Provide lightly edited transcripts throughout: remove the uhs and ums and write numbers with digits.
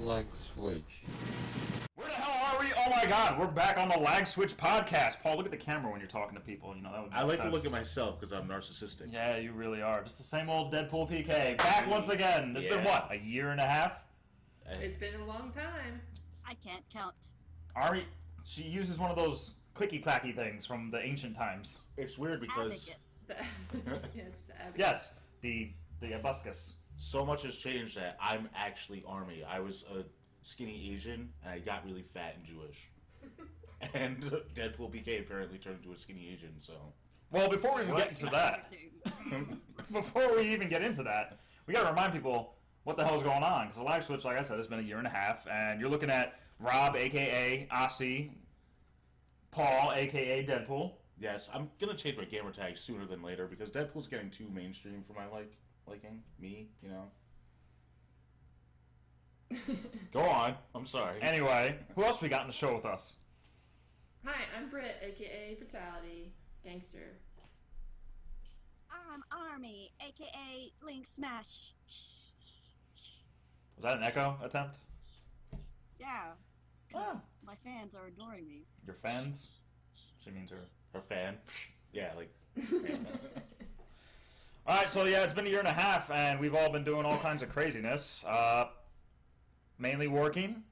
Lagswitch. Where the hell are we? Oh my god, we're back on the Lagswitch Podcast. Paul, look at the camera when you're talking to people. You know that would make I like sense. to look at myself because I'm narcissistic. Yeah, you really are. Just the same old Deadpool PK. Back once again. It's been what, a year and a half? It's been a long time. I can't count. Ari, she uses one of those clicky-clacky things from the ancient times. It's weird because Abacus. Yeah, it's the abacus. Yes, the abuscus. so much has changed that I'm actually Army. I was a skinny Asian and I got really fat and Jewish. And Deadpool PK apparently turned into a skinny Asian, so... Well, before we even get into that, before we even get into that, we gotta remind people what the hell's going on. Because the Lagswitch, like I said, has been a year and a half, and you're looking at Rob, a.k.a. Aussie, Paul, a.k.a. Deadpool. Yes, I'm gonna change my gamer tag sooner than later because Deadpool's getting too mainstream for my liking. Me, you know. Go on. I'm sorry. Anyway, who else we got in the show with us? Hi, I'm Britt, aka Brutality Gangster. I'm Army, aka Link Smash. Was that an echo attempt? Yeah. Oh. My fans are adoring me. Your fans? She means her. Her fan. Yeah, like... Alright, so yeah, it's been a year and a half, and we've all been doing all kinds of craziness. Mainly working,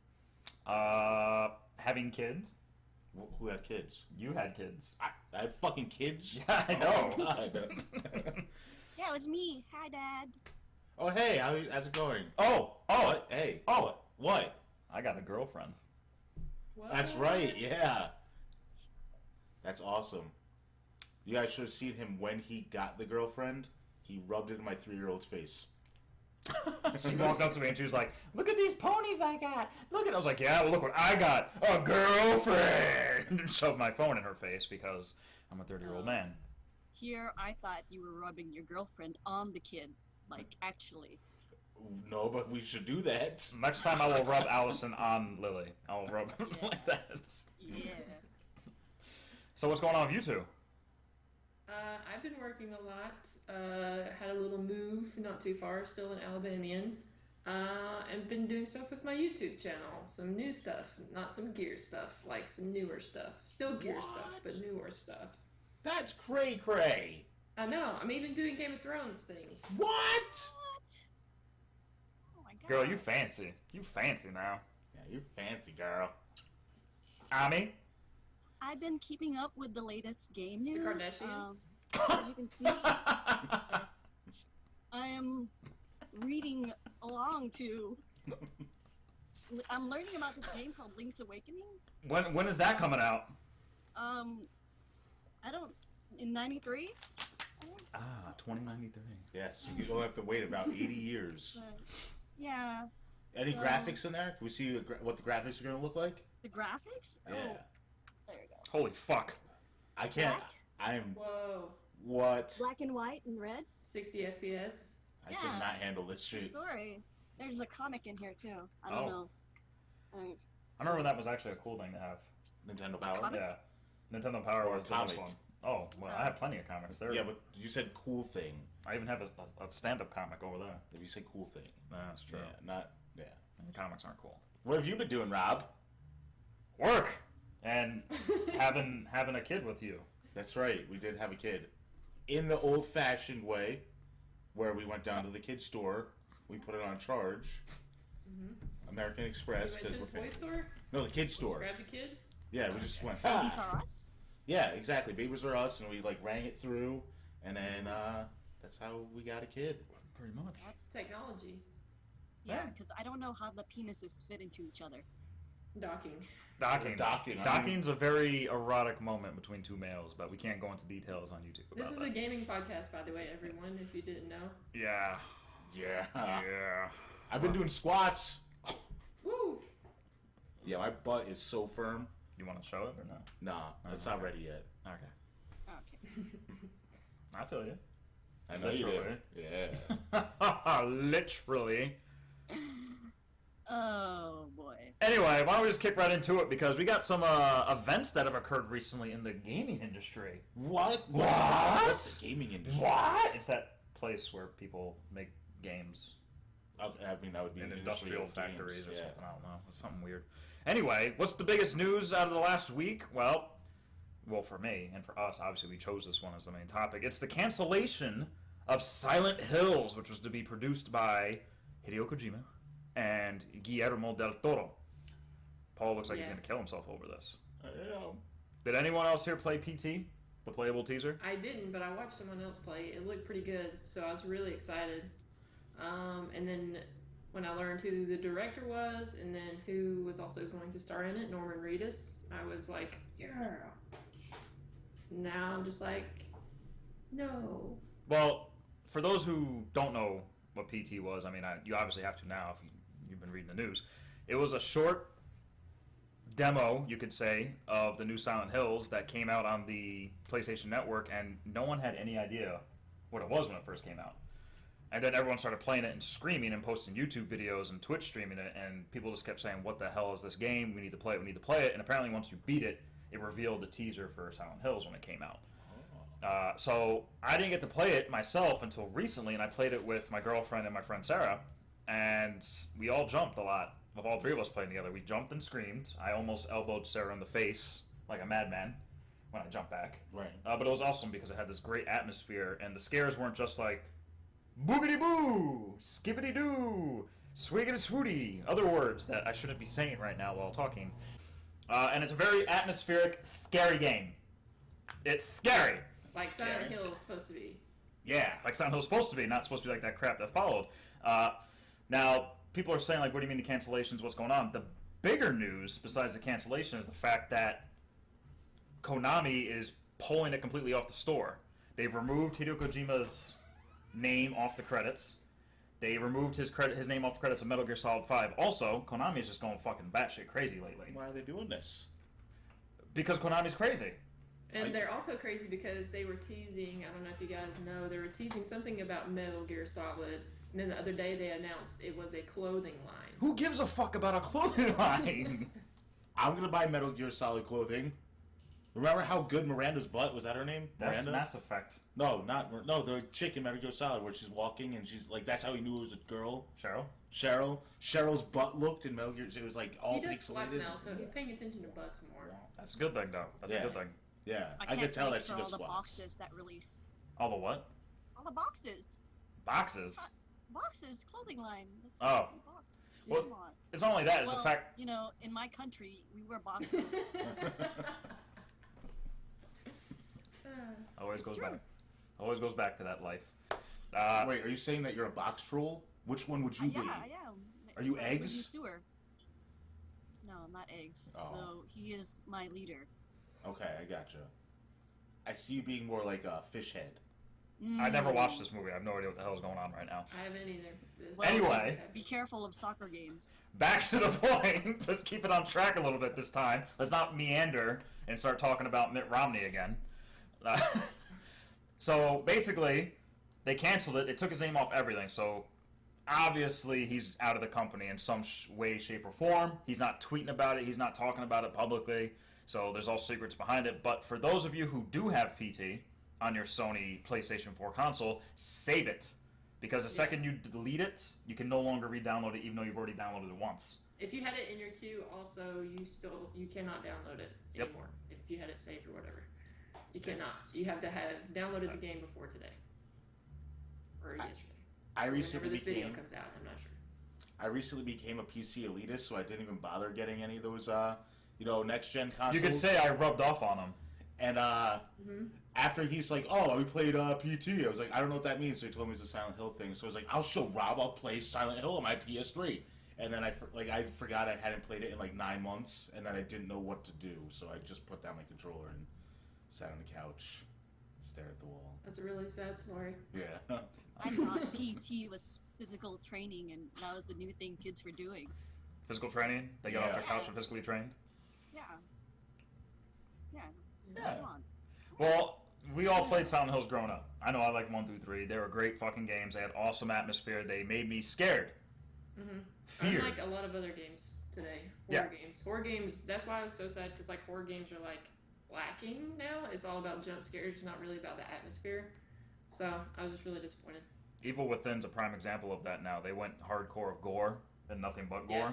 having kids. Who had kids? You had kids. I had fucking kids? Yeah, I know. Oh, my God. Yeah, it was me. Hi, Dad. Oh, hey, how's it going? Oh! What? Hey. Oh. What? I got a girlfriend. What? That's right, yeah. That's awesome. You guys should have seen him when he got the girlfriend. He rubbed it in my 3-year-old's face. She walked up to me and she was like, "Look at these ponies I got. Look at." I was like, "Yeah, well, look what I got. A girlfriend." And shoved my phone in her face because I'm a 30-year-old man. Here, I thought you were rubbing your girlfriend on the kid. Like, actually. No, but we should do that. Next time I will rub Allison on Lily. I will rub her Yeah. like that. Yeah. So what's going on with you two? I've been working a lot. Had a little move, not too far, still in Alabamian. And been doing stuff with my YouTube channel. Some new stuff, not some gear stuff, like some newer stuff. Still gear stuff, but newer stuff. That's cray-cray. I know, I'm even doing Game of Thrones things. What? What? Oh my god. Girl, you fancy. You fancy now. Yeah, you fancy, girl. Ami? I've been keeping up with the latest game The news. Kardashians? As you can see, I am reading along to... I'm learning about this game called Link's Awakening. When is that coming out? I don't... In 93? Ah, 2093. Yes, you don't have to wait about 80 years. Yeah. Any So- graphics in there? Can we see what the graphics are going to look like? The graphics? Yeah. Oh, there you go. Holy fuck. I can't. Black? I am... Whoa. What? Black and white and red? 60 FPS. I Yeah. cannot handle this True shit. story. There's a comic in here too. I don't Oh. know. I remember that was actually a cool thing to have. Nintendo Power? Comic? Yeah. Nintendo Power Or was the most comic. fun. Oh, well, I have plenty of comics. There. Yeah, but you said cool thing. I even have a stand-up comic over there. If you say cool thing. Nah, that's true. Yeah, not... Yeah. And comics aren't cool. What have you been doing, Rob? Work! And having a kid with you. That's right, we did have a kid. In the old-fashioned way, where we went down to the kid's store, we put it on charge. American You Express, went because to we're the toy fans. store? No, the kid's store. Grabbed a kid? Yeah, we just went, Babies "Ah!" Are Us? Yeah, exactly. Babies Are Us, and we, like, rang it through, and then, that's how we got a kid. Pretty much. That's technology. Yeah, because I don't know how the penises fit into each other. Docking. Docking. Docking. Docking's a very erotic moment between two males, but we can't go into details on YouTube about This is that. a gaming podcast, by the way, everyone, if you didn't know. Yeah. Yeah. Yeah. I've been doing squats. Woo! Yeah, my butt is so firm. You want to show it or no? Nah, it's not ready yet. Okay. Okay. I feel you. I know you Literally. did. Yeah. Literally. Oh boy. Anyway, why don't we just kick right into it because we got some events that have occurred recently in the gaming industry. What? What? What's the gaming industry? What? It's that place where people make games Okay, I mean, that would be in industrial factories games. or something. I don't know. It's something weird. Anyway, what's the biggest news out of the last week? Well, for me and for us, obviously we chose this one as the main topic. It's the cancellation of Silent Hills, which was to be produced by Hideo Kojima and Guillermo del Toro. Paul looks like he's going to kill himself over this. Did anyone else here play PT, the playable teaser? I didn't, but I watched someone else play. It looked pretty good, so I was really excited. And then when I learned who the director was and then who was also going to star in it, Norman Reedus, I was like, yeah. Now I'm just like, no. Well, for those who don't know what PT was, I mean, you obviously have to now if you've been reading the news. It was a short demo, you could say, of the new Silent Hills that came out on the PlayStation Network, and no one had any idea what it was when it first came out. And then everyone started playing it and screaming and posting YouTube videos and Twitch streaming it, and people just kept saying, what the hell is this game? We need to play it, we need to play it. And apparently once you beat it, it revealed the teaser for Silent Hills when it came out. So I didn't get to play it myself until recently, and I played it with my girlfriend and my friend Sarah, and we all jumped a lot. Of all three of us playing together, we jumped and screamed. I almost elbowed Sarah in the face like a madman when I jumped back. Right. But it was awesome because it had this great atmosphere, and the scares weren't just like boogity boo, skibbity doo, swiggity swooty, other words that I shouldn't be saying right now while talking. And it's a very atmospheric, scary game. It's scary. Like Silent Hill is supposed to be. Yeah, like Silent Hill's supposed to be, not supposed to be like that crap that followed. Now, people are saying, like, what do you mean the cancellations? What's going on? The bigger news, besides the cancellation, is the fact that Konami is pulling it completely off the store. They've removed Hideo Kojima's name off the credits. They removed his name off the credits of Metal Gear Solid 5. Also, Konami is just going fucking batshit crazy lately. Why are they doing this? Because Konami's crazy. And they're also crazy because they were teasing, I don't know if you guys know, they were teasing something about Metal Gear Solid. And then the other day they announced it was a clothing line. Who gives a fuck about a clothing line? I'm going to buy Metal Gear Solid clothing. Remember how good Miranda's butt? Was that her name? That's Miranda? Mass Effect. No, the chick in Metal Gear Solid where she's walking and she's like, that's how he knew it was a girl. Cheryl? Cheryl's butt looked in Metal Gear. It was like all pixelated. He does squats now, so he's paying attention to butts more. That's a good thing, though. That's a good thing. Yeah, I could tell that she for does all the squats. boxes that release. All the what? All the boxes. Boxes? Boxes, clothing line. Oh. Box. Well, Come on. it's not only that, it's Well, the fact... you know, in my country, we wear boxes. Always goes back to that life. Wait, are you saying that you're a box troll? Which one would you be? Yeah, I am. Are you I would be eggs? sewer. No, I'm not eggs. Oh. Though he is my leader. Okay, I gotcha. I see you being more like a fish head. I never watched this movie. I have no idea what the hell is going on right now. I haven't either. Well, Anyway. just be careful of soccer games. Back to the point. Let's keep it on track a little bit this time. Let's not meander and start talking about Mitt Romney again. So basically, they canceled it. It took his name off everything. So obviously, he's out of the company in some way, shape, or form. He's not tweeting about it. He's not talking about it publicly. So there's all secrets behind it. But for those of you who do have PT on your Sony PlayStation 4 console, save it. Because the second you delete it, you can no longer re-download it, even though you've already downloaded it once. If you had it in your queue, also, you cannot download it anymore. If you had it saved or whatever. You cannot. You have to have downloaded the game before today. Or yesterday. I recently Whenever this video became... comes out, I'm not sure. I recently became a PC elitist, so I didn't even bother getting any of those, next-gen consoles. You could say I rubbed off on him. And after he's like, oh, we played PT, I was like, I don't know what that means. So he told me it's a Silent Hill thing. So I was like, I'll show Rob, I'll play Silent Hill on my PS3. And then I forgot I hadn't played it in like 9 months, and then I didn't know what to do. So I just put down my controller and sat on the couch, stared at the wall. That's a really sad story. Yeah. I thought PT was physical training, and that was the new thing kids were doing. Physical training? They get off their couch and physically trained? Yeah. Yeah. Come on. Well, we all played Silent Hills growing up. I know I liked 1 through 3. They were great fucking games. They had awesome atmosphere. They made me scared. Feared. Unlike a lot of other games today. Horror games, that's why I was so sad, because like horror games are like lacking now. It's all about jump scares, not really about the atmosphere. So I was just really disappointed. Evil Within's a prime example of that now. They went hardcore of gore and nothing but gore. Yeah.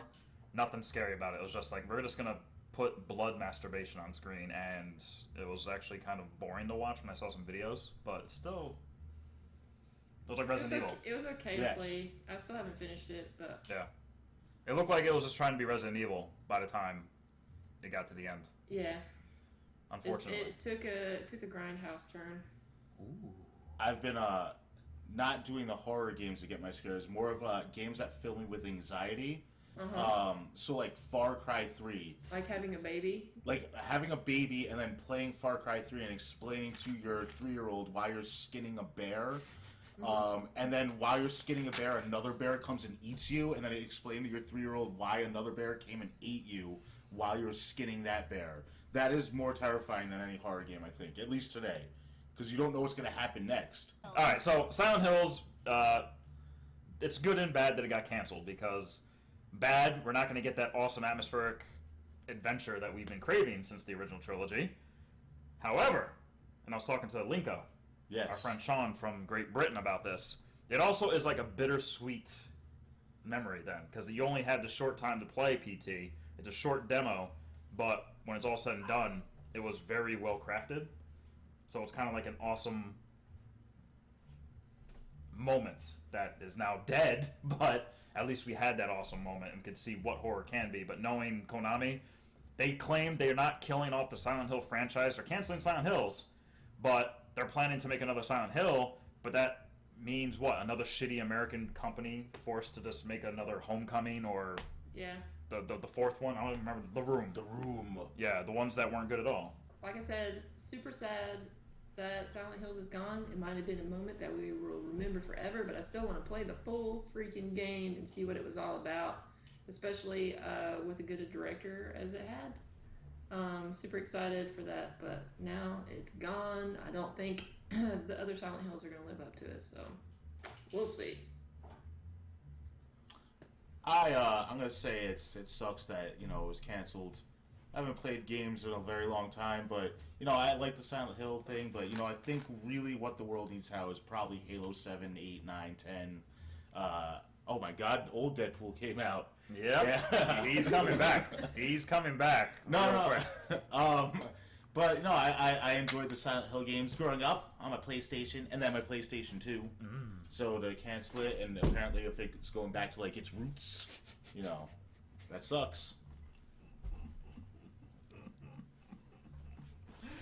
Nothing scary about it. It was just like, we're just going to put blood masturbation on screen, and it was actually kind of boring to watch when I saw some videos, but still, it was like Resident Evil. It was okay Yes. to play. I still haven't finished it, but Yeah. It looked like it was just trying to be Resident Evil by the time it got to the end, yeah, unfortunately. it took a grindhouse turn. Ooh. I've been not doing the horror games to get my scares, more of games that fill me with anxiety. So like Far Cry 3. Like having a baby. Like having a baby and then playing Far Cry 3 and explaining to your 3-year-old why you're skinning a bear. And then while you're skinning a bear, another bear comes and eats you, and then explain to your 3-year-old why another bear came and ate you while you're skinning that bear. That is more terrifying than any horror game, I think, at least today, because you don't know what's going to happen next. All right, so Silent Hills, it's good and bad that it got canceled, because bad, we're not going to get that awesome atmospheric adventure that we've been craving since the original trilogy. However, and I was talking to Linko, Yes. our friend Sean from Great Britain, about this, it also is like a bittersweet memory then, because you only had the short time to play PT. It's a short demo, but when it's all said and done, it was very well crafted. So it's kind of like an awesome moment that is now dead, but at least we had that awesome moment and could see what horror can be. But knowing Konami, they claim they're not killing off the Silent Hill franchise or canceling Silent Hills, but they're planning to make another Silent Hill, but that means what? Another shitty American company forced to just make another Homecoming, or Yeah. the fourth one? I don't even remember. The Room. The Room. Yeah, the ones that weren't good at all. Like I said, super sad that Silent Hills is gone. It might have been a moment that we will remember forever, but I still want to play the full freaking game and see what it was all about, especially with a good director as it had. Super excited for that, but now it's gone. I don't think the other Silent Hills are going to live up to it, so we'll see. I'm gonna say it sucks that it was canceled. I haven't played games in a very long time, but I like the Silent Hill thing. But I think really what the world needs now is probably Halo 7, 8, 9, 10. Oh my God, old Deadpool came out. Yep. Yeah. He's coming back. He's coming back. No. But no, I enjoyed the Silent Hill games growing up on my PlayStation, and then my PlayStation 2. So to cancel it, and apparently if it's going back to like its roots, that sucks.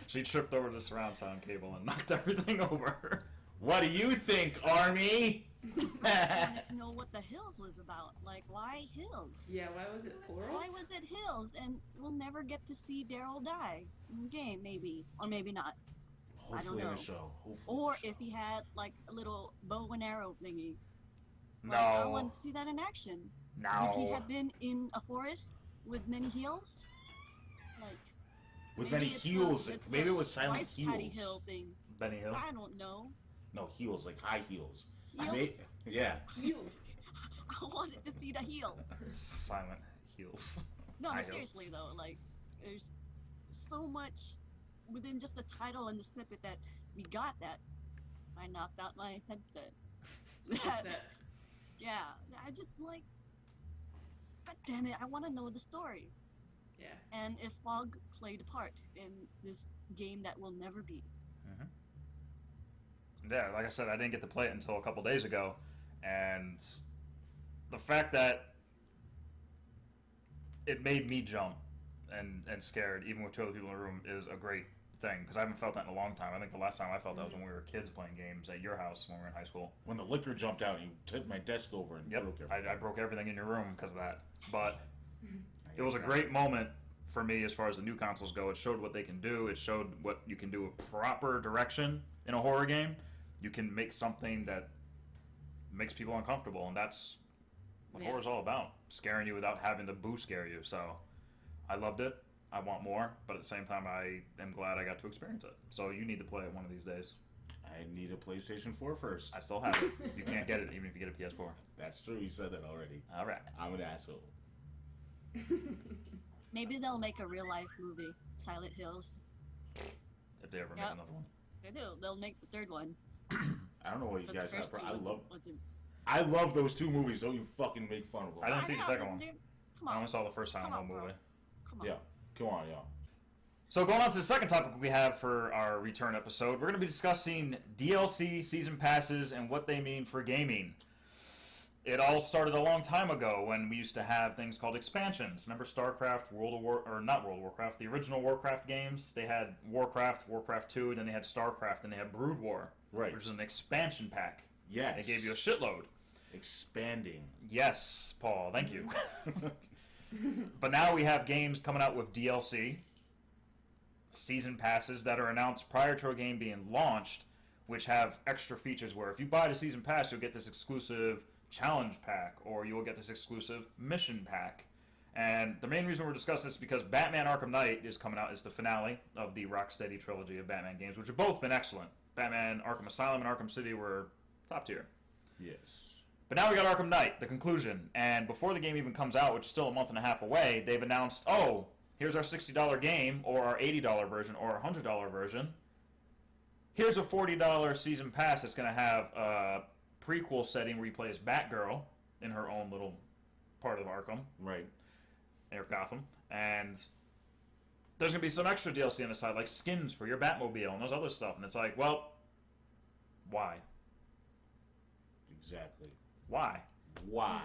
She tripped over the surround sound cable and knocked everything over. What do you think, Army? I just wanted to know what the Hills was about. Like, why Hills? Yeah, why was it plural? Why was it Hills? And we'll never get to see Daryl die in the game, maybe. Or maybe not. Hopefully in know. the show. Hopefully. Or if he had, like, a little bow and arrow thingy. No. Like, I want to see that in action. No. If he had been in a forest with many hills, like, With maybe many it's heels. it's Maybe it was Silent Rice Heels. Paddy Hill thing. Benny Hill. I don't know. No, heels, like high heels. Heels? Yeah. Heels. I wanted to see the heels. Silent Heels. No, I but know. seriously though, like, there's so much within just the title and the snippet that we got that I knocked out my headset. That, yeah, I just like, God damn it, I want to know the story. Yeah. And if fog played a part in this game that will never be. Yeah, like I said, I didn't get to play it until a couple days ago, and the fact that it made me jump and scared, even with two other people in the room, is a great thing, because I haven't felt that in a long time. I think the last time I felt that was when we were kids playing games at your house when we were in high school. When the liquor jumped out, you took my desk over and Yep, broke everything. I broke everything in your room because of that. But it was a great moment for me as far as the new consoles go. It showed what they can do. It showed what you can do with proper direction in a horror game. You can make something that makes people uncomfortable, and that's what horror's all about. Scaring you without having to boo scare you. So I loved it. I want more, but at the same time, I am glad I got to experience it. So you need to play it one of these days. I need a PlayStation 4 first. I still have it. You can't get it even if you get a PS4. That's true. You said that already. All right. I'm an asshole. Maybe they'll make a real life movie, Silent Hills. If they ever make Yep. another one. They do. They'll make the third one. I don't know what you But guys the first have. two wasn't. I love those two movies. Don't you fucking make fun of them. I didn't see the second one. Come I on. only saw the first Silent Hill bro. movie. Come on. Yeah, come on, y'all. So going on to the second topic we have for our return episode, we're going to be discussing DLC, season passes, and what they mean for gaming. It all started a long time ago when we used to have things called expansions. Remember StarCraft, the original Warcraft games? They had Warcraft, Warcraft 2, then they had StarCraft, and they had Brood War, Right. which is an expansion pack. Yes. They gave you a shitload. Expanding. Yes, Paul, thank you. But now we have games coming out with DLC, season passes that are announced prior to a game being launched, which have extra features where if you buy the season pass, you'll get this exclusive challenge pack, or you'll get this exclusive mission pack. And the main reason we're discussing this is because Batman Arkham Knight is coming out as the finale of the Rocksteady trilogy of Batman games, which have both been excellent. Batman Arkham Asylum and Arkham City were top tier. Yes. But now we got Arkham Knight, the conclusion. And before the game even comes out, which is still a month and a half away, they've announced, oh, here's our $60 game, or our $80 version, or our $100 version. Here's a $40 season pass that's going to have a prequel setting where you play as Batgirl in her own little part of Arkham. Right. Or Gotham. And there's going to be some extra DLC on the side, like skins for your Batmobile and those other stuff. And it's like, well, why? Exactly. Why? Why?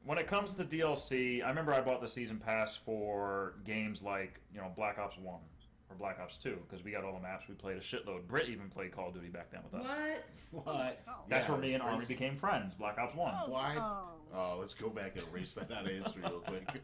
When it comes to DLC, I remember I bought the season pass for games like, Black Ops 1 or Black Ops 2, because we got all the maps. We played a shitload. Britt even played Call of Duty back then with us. What? Oh. That's Yeah, where me and crazy. Army became friends, Black Ops 1. Why? Oh. Let's go back and erase that out of history real quick.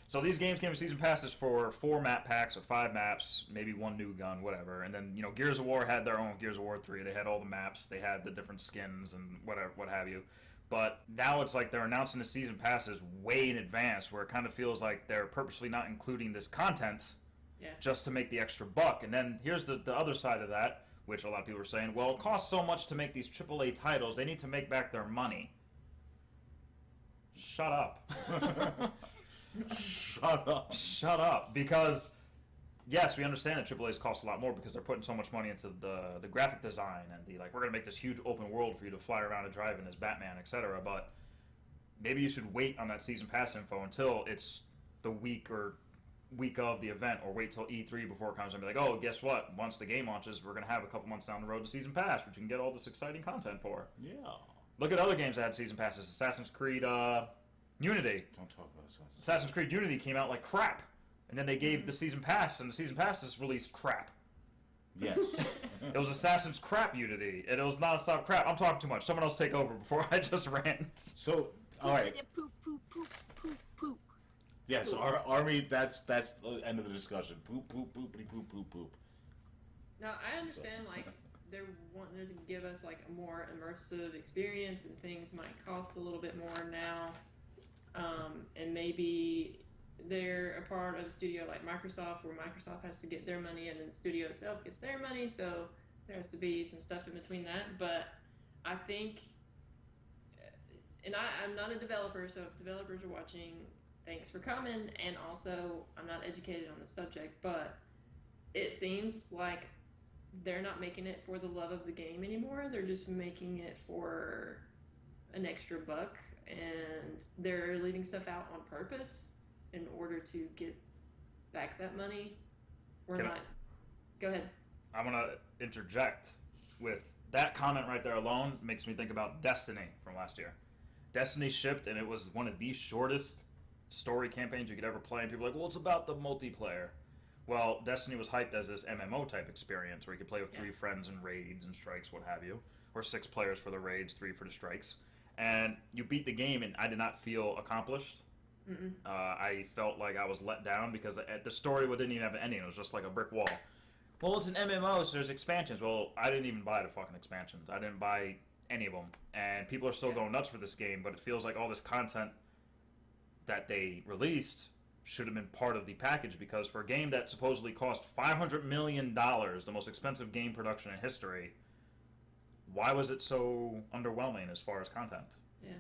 So these games came with season passes for 4 map packs of 5 maps, maybe 1 new gun, whatever. And then, Gears of War had their own Gears of War 3. They had all the maps. They had the different skins and whatever, what have you. But now it's like they're announcing the season passes way in advance, where it kind of feels like they're purposely not including this content just to make the extra buck. And then here's the other side of that, which a lot of people are saying, well, it costs so much to make these AAA titles, they need to make back their money. Shut up. Shut up. Shut up. Because, yes, we understand that AAA's cost a lot more because they're putting so much money into the graphic design and we're going to make this huge open world for you to fly around and drive in as Batman, etc. But maybe you should wait on that season pass info until it's the week of the event, or wait till E3 before it comes and be like, oh, guess what? Once the game launches, we're going to have a couple months down the road the season pass, which you can get all this exciting content for. Yeah. Look at other games that had season passes. Assassin's Creed Unity. Don't talk about Assassin's Creed Unity came out like crap. And then they gave the season pass, and the season pass is released crap. Yes. It was Assassin's Crap Unity, and it was nonstop crap. I'm talking too much. Someone else take over before I just rant. So, all right. Poop, poop, poop, poop, poop. Yeah, so our Army, that's the end of the discussion. Poop, poop, poopity, poop, poop, poop. Now, I understand, they're wanting to give us, a more immersive experience, and things might cost a little bit more now. And maybe they're a part of a studio like Microsoft, where Microsoft has to get their money, and then the studio itself gets their money, so there has to be some stuff in between that. But I think, and I'm not a developer, so if developers are watching, thanks for coming, and also, I'm not educated on the subject, but it seems like they're not making it for the love of the game anymore. They're just making it for an extra buck, and they're leaving stuff out on purpose in order to get back that money. We're not. Go ahead. I'm going to interject with that comment right there alone makes me think about Destiny from last year. Destiny shipped, and it was one of the shortest story campaigns you could ever play, and people are like, well, it's about the multiplayer. Well, Destiny was hyped as this MMO type experience where you could play with 3 friends in raids and strikes, what have you, or 6 players for the raids, 3 for the strikes. And you beat the game, and I did not feel accomplished. I felt like I was let down because the story didn't even have an ending. It was just like a brick wall. Well, it's an MMO, so there's expansions. Well, I didn't even buy the fucking expansions. I didn't buy any of them. And people are still going nuts for this game, but it feels like all this content that they released should have been part of the package, because for a game that supposedly cost $500 million, the most expensive game production in history, why was it so underwhelming as far as content? Yeah.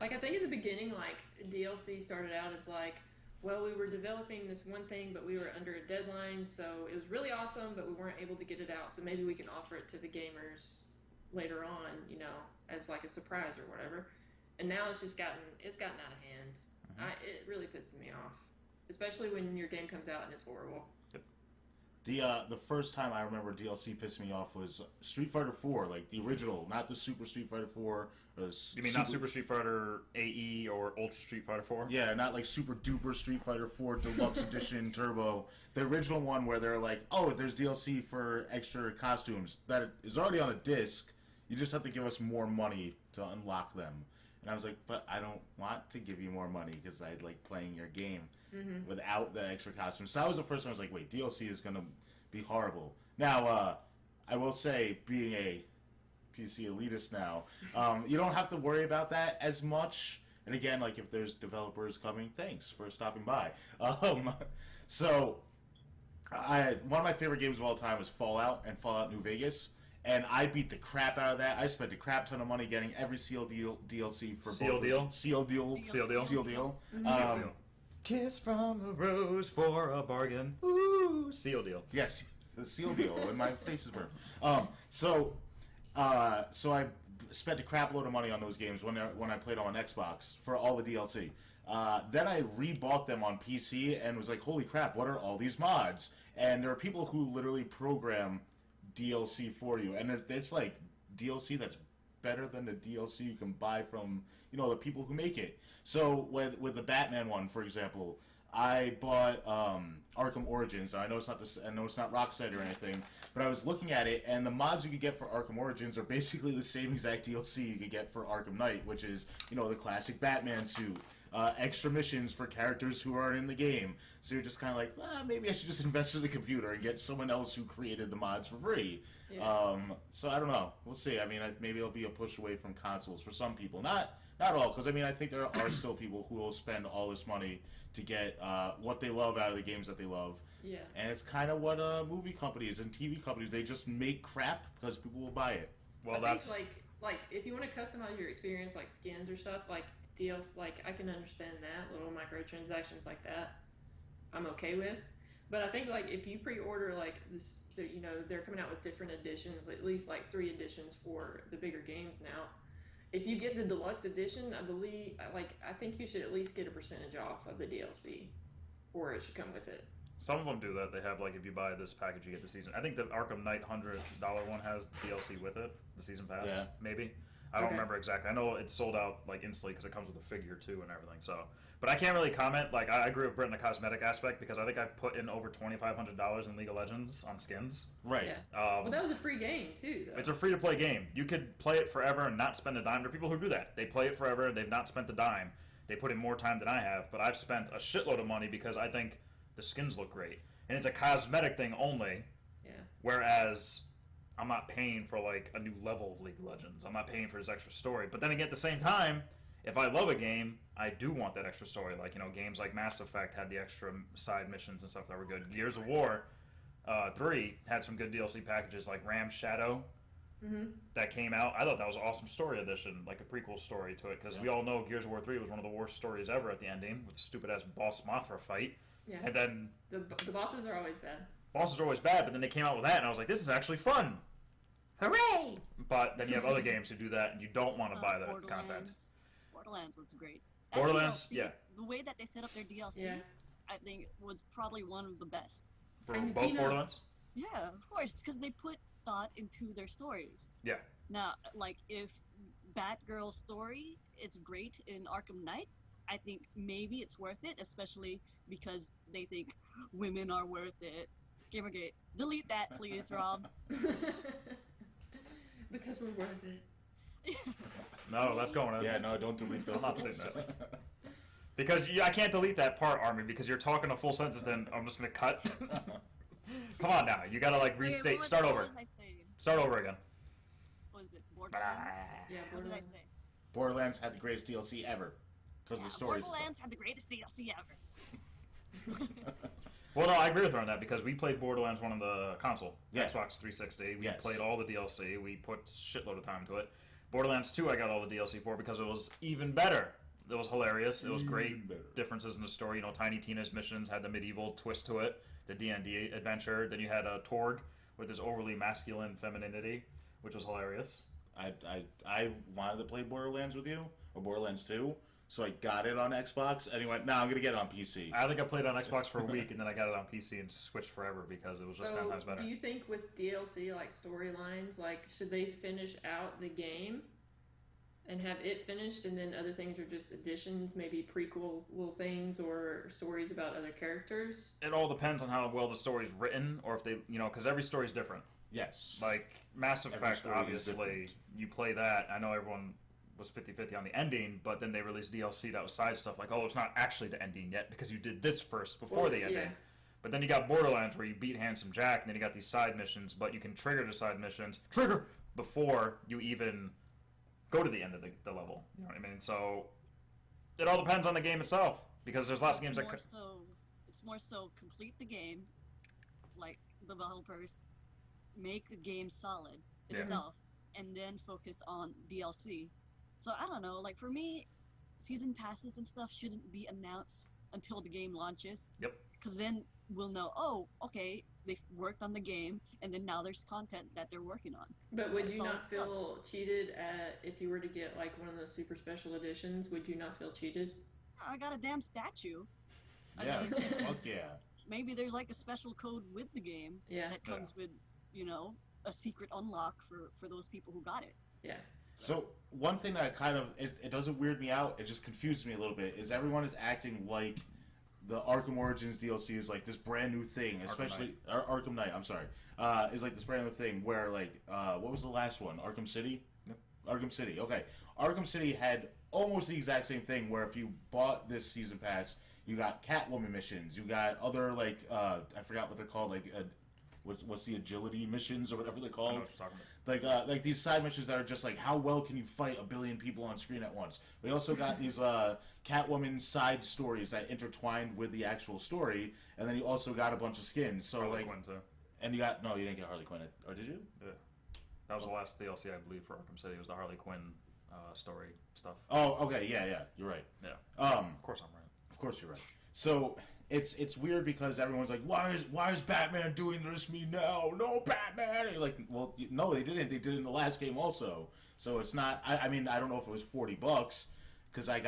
I think in the beginning, DLC started out as well, we were developing this one thing, but we were under a deadline, so it was really awesome, but we weren't able to get it out, so maybe we can offer it to the gamers later on, you know, as like a surprise or whatever. And now it's gotten out of hand. It really pisses me off, especially when your game comes out and it's horrible. The first time I remember DLC pissed me off was Street Fighter 4, like the original, not the Super Street Fighter 4. You mean not Super Street Fighter AE or Ultra Street Fighter 4? Yeah, not like Super Duper Street Fighter 4 Deluxe Edition Turbo. The original one where they're like, oh, there's DLC for extra costumes that is already on a disc. You just have to give us more money to unlock them. And I was like, but I don't want to give you more money because I like playing your game without the extra costumes. So that was the first time I was like, wait, DLC is going to be horrible. Now, I will say, being a PC elitist now, you don't have to worry about that as much. And again, like if there's developers coming, thanks for stopping by. So, one of my favorite games of all time was Fallout and Fallout New Vegas. And I beat the crap out of that. I spent a crap ton of money getting every Seal DLC for Seal Deal? Seal Deal. Seal Deal. Seal Deal. Seal Deal. Kiss from a rose for a bargain. Ooh, Seal Deal. Yes, the Seal Deal, and my face is burned. So I spent a crap load of money on those games when I played them on Xbox for all the DLC. Then I rebought them on PC and was like, holy crap, what are all these mods? And there are people who literally program DLC for you, and it's like DLC that's better than the DLC you can buy from, you know, the people who make it. So with the Batman one, for example, I bought Arkham Origins. I know it's not Rocksteady or anything, but I was looking at it, and the mods you could get for Arkham Origins are basically the same exact DLC you could get for Arkham Knight, which is, you know, the classic Batman suit. Extra missions for characters who aren't in the game. So you're just kind of like, maybe I should just invest in the computer and get someone else who created the mods for free. Yeah. So I don't know. We'll see. I mean, maybe it'll be a push away from consoles for some people. Not all, because I mean, I think there are still people who will spend all this money to get what they love out of the games that they love. Yeah. And it's kind of what movie companies and TV companies, they just make crap because people will buy it. Well, I think, like if you want to customize your experience, like skins or stuff, like DLC, like I can understand that, little microtransactions like that, I'm okay with. But I think like if you pre-order like this, you know, they're coming out with different editions, at least like 3 editions for the bigger games now. If you get the deluxe edition, I think you should at least get a percentage off of the DLC, or it should come with it. Some of them do that. They have like if you buy this package, you get the season. I think the Arkham Knight $100 one has DLC with it, the season pass. Yeah, maybe. I don't remember exactly. I know it's sold out like instantly because it comes with a figure too and everything. So, but I can't really comment. Like I agree with Brett in the cosmetic aspect because I think I've put in over $2,500 in League of Legends on skins. Right. Yeah. Well, that was a free game too, though. It's a free to play game. You could play it forever and not spend a dime. There are people who do that. They play it forever and they've not spent the dime. They put in more time than I have, but I've spent a shitload of money because I think the skins look great and it's a cosmetic thing only. Yeah. Whereas I'm not paying for like a new level of League of Legends. I'm not paying for this extra story. But then again, at the same time, if I love a game, I do want that extra story. Like, you know, games like Mass Effect had the extra side missions and stuff that were good. Gears of War 3 had some good DLC packages like Ram's Shadow that came out. I thought that was an awesome story edition, like a prequel story to it. Because we all know Gears of War 3 was one of the worst stories ever at the ending with the stupid-ass boss Mothra fight. Yeah. And then the bosses are always bad. Bosses are always bad, but then they came out with that, and I was like, this is actually fun. Hooray! But then you have other games who do that, and you don't want to buy that content. Borderlands was great. Borderlands, DLC, yeah. The way that they set up their DLC, I think, was probably one of the best. For both Borderlands? Yeah, of course, because they put thought into their stories. Yeah. Now, like, if Batgirl's story is great in Arkham Knight, I think maybe it's worth it, especially because they think women are worth it. Gamergate. Delete that, please, Rob. Because we're worth it. No, that's going in. Yeah, no, don't delete that. I'm not deleting that. Because I can't delete that part, Army, because you're talking a full sentence, then I'm just going to cut. Come on now. You got to, like, restate. Start over. What was I saying? Start over again. Was it Borderlands? Yeah, What did I say? Borderlands had the greatest DLC ever. Because the stories. Borderlands had the greatest DLC ever. Well, no, I agree with her on that because we played Borderlands 1 on the console, Xbox 360. We played all the DLC. We put shitload of time to it. Borderlands 2, I got all the DLC for because it was even better. It was hilarious. It was great differences in the story. You know, Tiny Tina's missions had the medieval twist to it, the D&D adventure. Then you had Torg with his overly masculine femininity, which was hilarious. I wanted to play Borderlands with you, or Borderlands 2, so I got it on Xbox, and he went, "No, I'm gonna get it on PC." I think I played it on Xbox for a week, and then I got it on PC and switched forever because it was just 10 times better. Do you think with DLC, like storylines, like should they finish out the game and have it finished, and then other things are just additions, maybe prequels, little things, or stories about other characters? It all depends on how well the story's written, or if they, because every story's different. Yes. Like, Mass Effect, story is obviously, different. you play that. I know everyone was 50-50 on the ending, but then they released DLC that was side stuff like, oh, it's not actually the ending yet because you did this first before the ending. Yeah. But then you got Borderlands where you beat Handsome Jack, and then you got these side missions, but you can trigger the side missions, before you even go to the end of the level. You know what I mean? So it all depends on the game itself, because there's lots of games It's more so complete the game, like developers make the game solid itself, and then focus on DLC. So I don't know, like for me, season passes and stuff shouldn't be announced until the game launches. Yep. Because then we'll know, oh, okay, they've worked on the game, and then now there's content that they're working on. But would you not feel cheated if you were to get like one of those super special editions? Would you not feel cheated? I got a damn statue. Yeah, I mean, fuck yeah. maybe there's like a special code with the game that comes with, a secret unlock for those people who got it. Yeah. So one thing that it doesn't weird me out, it just confused me a little bit, is everyone is acting like the Arkham Origins DLC is like this brand new thing, especially Arkham Knight. I'm sorry, is like this brand new thing where like what was the last one? Arkham City. Yep. Arkham City. Okay, Arkham City had almost the exact same thing where if you bought this season pass, you got Catwoman missions, you got other like I forgot what they're called, like what's the agility missions or whatever they're called. I know what you're talking about. Like these side missions that are just like how well can you fight a billion people on screen at once. We also got these Catwoman side stories that intertwined with the actual story, and then you also got a bunch of skins. So Harley like, Quinn too. and you didn't get Harley Quinn, or did you? Yeah, that was the last DLC I believe for Arkham City. It was the Harley Quinn story stuff. Oh, okay, yeah, you're right. Yeah. Of course I'm right. Of course you're right. So it's weird because everyone's like, why is Batman doing this to me now? No, Batman! And you're like, well, no, they didn't. They did it in the last game also. So it's not. I mean, I don't know if it was $40 because I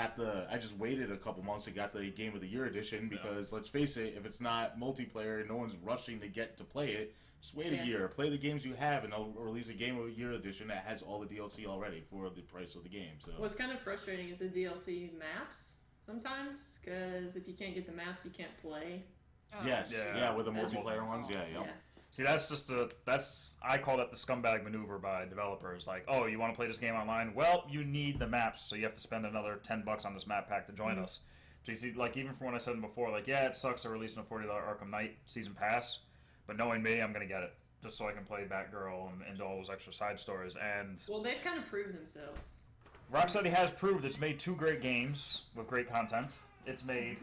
just waited a couple months and got the Game of the Year edition because let's face it, if it's not multiplayer and no one's rushing to get to play it, just wait a year, play the games you have, and they'll release a Game of the Year edition that has all the DLC already for the price of the game. So what's kind of frustrating is the DLC maps sometimes, because if you can't get the maps, you can't play. Yes, with the multiplayer ones, yeah. See, I call that the scumbag maneuver by developers. Like, oh, you want to play this game online? Well, you need the maps, so you have to spend another $10 on this map pack to join us. So you see, like, even from what I said before, like, yeah, it sucks they're releasing a $40 Arkham Knight season pass, but knowing me, I'm going to get it, just so I can play Batgirl and all those extra side stories. And well, they've kind of proved themselves. Rocksteady has proved it's made 2 great games with great content. It's made...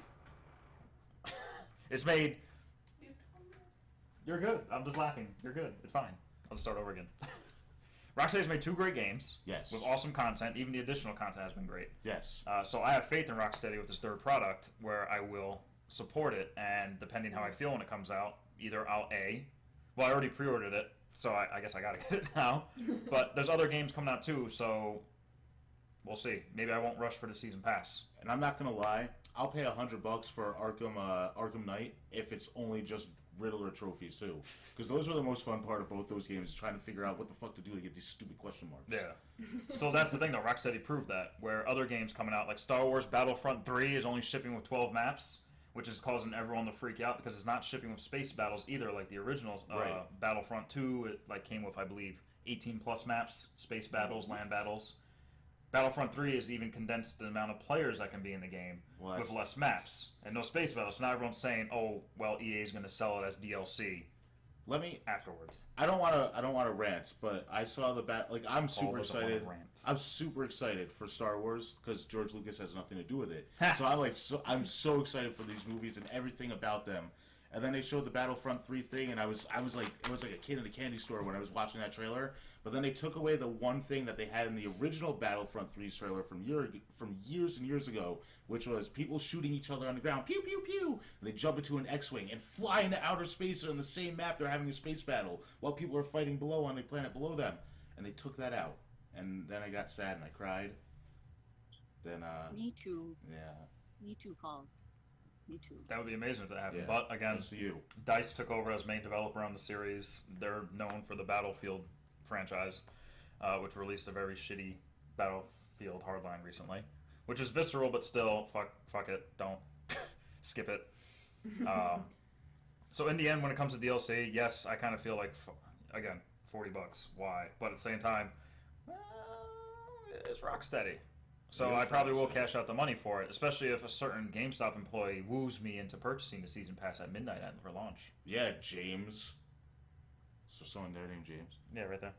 You're good. I'm just laughing. You're good. It's fine. I'll just start over again. Rocksteady's made 2 great games. Yes. With awesome content. Even the additional content has been great. Yes. So I have faith in Rocksteady with this 3rd product where I will support it, and depending how I feel when it comes out, either I already pre-ordered it, so I guess I gotta get it now. But there's other games coming out too, so we'll see. Maybe I won't rush for the season pass. And I'm not gonna lie, I'll pay $100 for Arkham Knight if it's only just Riddler trophies too, because those are the most fun part of both those games, is trying to figure out what the fuck to do to get these stupid question marks. Yeah. So that's the thing though, Rocksteady proved that, where other games coming out, like Star Wars Battlefront 3 is only shipping with 12 maps, which is causing everyone to freak out because it's not shipping with space battles either, like the original Battlefront 2, it came with, I believe, 18 plus maps, space battles, land battles. Battlefront 3 is even condensed the amount of players that can be in the game with less maps and no space battles. So now everyone's saying, "Oh, well, EA is going to sell it as DLC." Afterwards. I don't want to rant, but I saw I'm super excited. I'm super excited for Star Wars because George Lucas has nothing to do with it. So I'm so excited for these movies and everything about them. And then they showed the Battlefront 3 thing, and I was like, it was like a kid in a candy store when I was watching that trailer. But then they took away the one thing that they had in the original Battlefront 3 trailer from years and years ago, which was people shooting each other on the ground, pew pew pew. And they jump into an X-wing and fly into outer space on the same map. They're having a space battle while people are fighting below on the planet below them, and they took that out. And then I got sad and I cried. Then, Me too. yeah. Me too, Paul. Me too. That would be amazing if that happened. Yeah. But again, It's you. DICE took over as main developer on the series. They're known for the Battlefield franchise, which released a very shitty Battlefield Hardline recently, which is visceral, but still, fuck it, don't skip it. So in the end, when it comes to DLC, yes, I kind of feel like, again, $40. Why? But at the same time, well, it's Rocksteady. So I probably will cash out the money for it, especially if a certain GameStop employee woos me into purchasing the season pass at midnight for launch. Yeah, James. So someone there named James. Yeah, right there.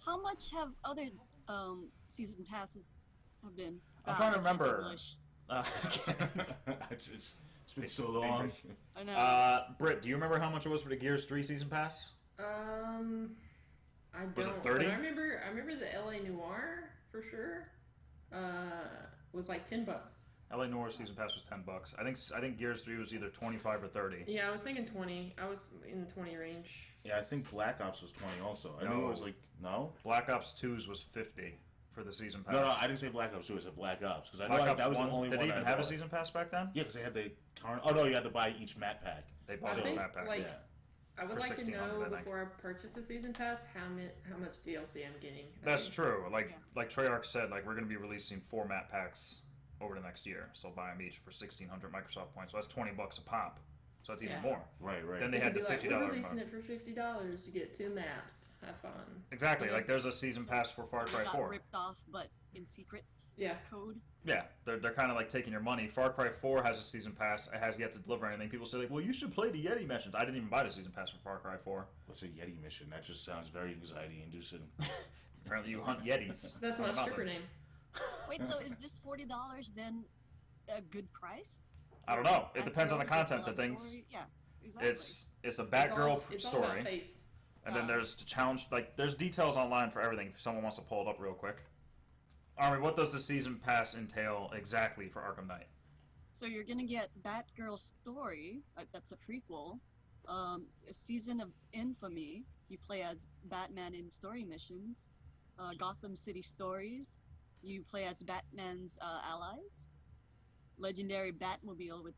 How much have other season passes have been? I'm trying to remember. It's been so long. I know. Britt, do you remember how much it was for the Gears 3 season pass? I don't. Was it 30? But I remember the LA Noir for sure. Was like $10. LA Noir season pass was $10. I think Gears 3 was either 25 or 30. Yeah, I was thinking 20. I was in the 20 range. Yeah, I think Black Ops was 20 also. I knew it was like, no? Black Ops 2's was 50 for the season pass. No, I didn't say Black Ops 2, I said Black Ops. Because I know Black Ops that was 1, the only did one. they even have a season pass back then? Yeah, because they had the Oh no, you had to buy each map pack. They bought I the think, map pack. like, Yeah. I would For like to $1,600, know I think. before I purchase the season pass how much DLC I'm getting. That's true. Like Yeah. like Treyarch said, like we're going to be releasing 4 map packs over the next year. So buy them each for 1,600 Microsoft points. So that's $20 a pop. So that's even Yeah. more. Right. Then they had the $50 We're releasing one. it for $50. You get 2 maps. Have fun. Exactly. Yeah. Like there's a season pass for Far So Cry we got 4. ripped off, but in secret Yeah. code. Yeah, they're kind of like taking your money. Far Cry 4 has a season pass. It has yet to deliver anything. People say like, well, you should play the Yeti missions. I didn't even buy the season pass for Far Cry 4. What's a Yeti mission? That just sounds very anxiety-inducing. Apparently you hunt Yetis. That's on my the stripper mountains. name. Wait, so is this $40 then a good price? I don't know. It For depends on the Batgirl, content Love of things. Story? Yeah, exactly. It's a Batgirl It's all story, about faith. and then there's the challenge. Like there's details online for everything. If someone wants to pull it up real quick. Army, what does the season pass entail exactly for Arkham Knight? So you're gonna get Batgirl Story, that's a prequel, a season of Infamy. You play as Batman in story missions, Gotham City Stories. You play as Batman's allies, legendary Batmobile with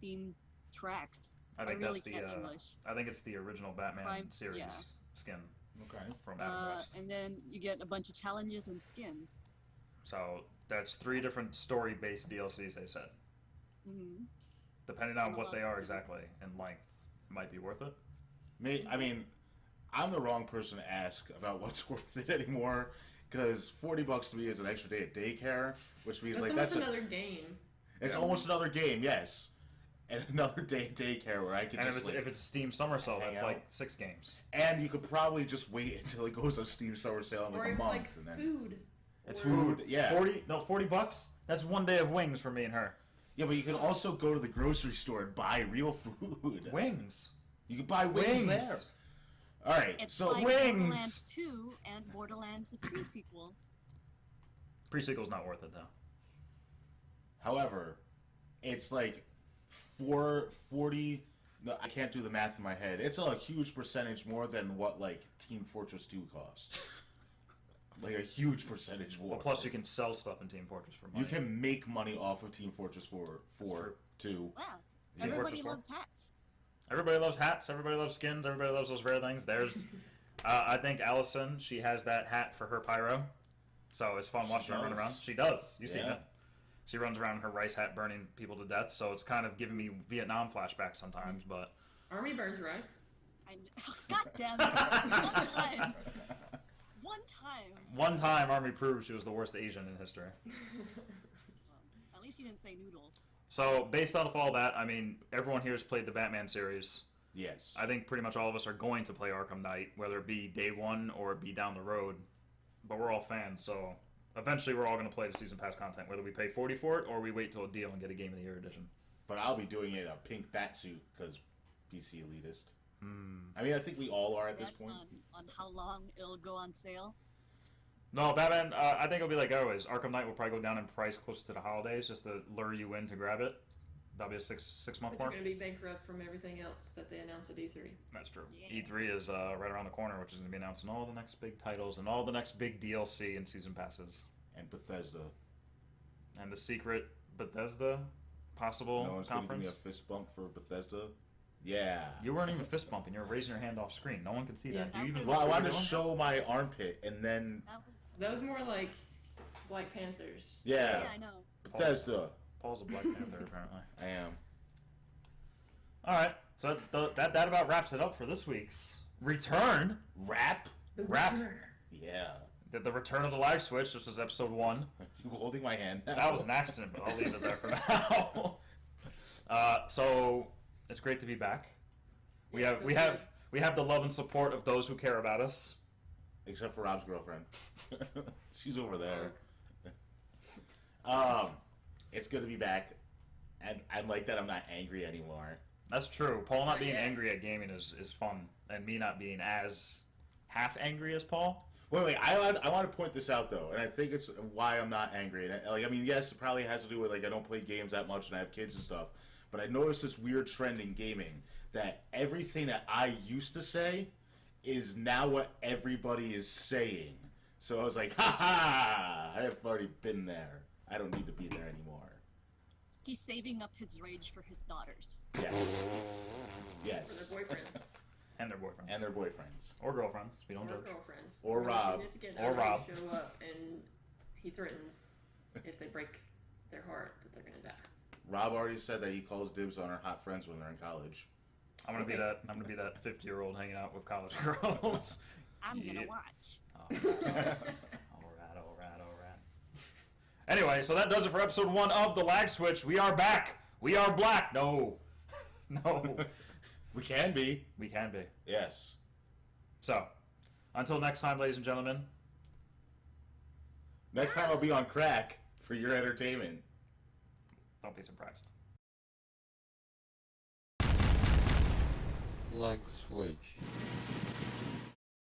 themed tracks. I think really that's the. can't English. I think it's the original Batman Prime- series yeah. skin Okay. from Adam West. And then you get a bunch of challenges and skins. So that's 3 different story-based DLCs. They said, Hmm. depending on And a what lot they of are skins. exactly in length, might be worth it. I mean, I'm the wrong person to ask about what's worth it anymore. Because $40 to me is an extra day at daycare, which means That's like almost that's another game. it's almost another game, yes, and another day at daycare where I could And just if it's a Steam Summer Sale, hang that's out. like 6 games. and you could probably just wait until it goes on Steam Summer Sale in Or like a it's month, like and then food. It's Or- food. yeah. $40. That's 1 day of wings for me and her. Yeah, but you can also go to the grocery store and buy real food. Wings. You can buy wings there. All right, It's so like wings. Borderlands 2 and Borderlands the pre-sequel. Pre-sequel's not worth it though. however, it's like 40. No, I can't do the math in my head. It's a huge percentage more than what like Team Fortress 2 costs. Like a huge percentage more. Well, plus you can sell stuff in Team Fortress for money. You can make money off of Team Fortress 4 true. 2. Wow. Team Everybody Fortress 4. loves hats. Everybody loves hats. Everybody loves skins. Everybody loves those rare things. There's, I think Allison, she has that hat for her pyro, so it's fun She watching her run does? around. She does. You seen Yeah. it? She runs around in her rice hat, burning people to death. So it's kind of giving me Vietnam flashbacks sometimes. But Army burns rice. God damn it. One time. One time. one time, Army proved she was the worst Asian in history. At least you didn't say noodles. So based off all that, I mean, everyone here has played the Batman series. Yes. I think pretty much all of us are going to play Arkham Knight, whether it be day one or it be down the road. But we're all fans, so eventually we're all going to play the season pass content, whether we pay $40 for it or we wait till a deal and get a Game of the Year edition. But I'll be doing it in a pink batsuit because PC elitist. I mean, I think we all are at this That's point. on how long it'll go on sale. No, Batman, I think it'll be like always. Arkham Knight will probably go down in price closer to the holidays just to lure you in to grab it. That'll be a six-month But mark. you're going to be bankrupt from everything else that they announced at E3. That's true. Yeah. E3 is right around the corner, which is going to be announcing all the next big titles and all the next big DLC and season passes. And Bethesda. And the secret Bethesda possible No one's going to give conference. me a fist bump for Bethesda. Yeah. You weren't even fist bumping. You were raising your hand off screen. No one can see Yeah, that. Do you that even? was- Well, I see wanted what to you're doing? show my armpit, and then That was more like Black Panthers. yeah, Yeah, I know. Bethesda. Paul's a Black Panther, apparently. I am. All right, so that about wraps it up for this week's return. Rap. The Rap. Return. Yeah. The return of the Lagswitch. This was episode 1. You holding my hand? Now? That was an accident, but I'll leave it there for now. So it's great to be back. We Yeah, have the love and support of those who care about us. Except for Rob's girlfriend. She's over there. It's good to be back. And I like that I'm not angry anymore. That's true. Paul not Not being yet. angry at gaming is fun, and me not being as half angry as Paul. Wait. I want to point this out though, and I think it's why I'm not angry. And I mean, yes, it probably has to do with I don't play games that much and I have kids and stuff. But I noticed this weird trend in gaming that everything that I used to say is now what everybody is saying. So I was like, ha ha! I have already been there. I don't need to be there anymore. He's saving up his rage for his daughters. Yes. For Yes. their boyfriends. And their boyfriends. And their boyfriends. Or girlfriends. We don't Or judge. girlfriends. Or When a Rob. significant Or other Rob. show up and he threatens if they break their heart that they're going to die. Rob already said that he calls dibs on our hot friends when they're in college. I'm gonna be that 50-year-old hanging out with college girls. I'm Yeah. gonna watch. All right. Anyway, so that does it for episode 1 of the Lagswitch. We are back. We are black. No. We can be. We can be. Yes. So, until next time, ladies and gentlemen. Next time I'll be on crack for your entertainment. Don't be surprised. Lagswitch.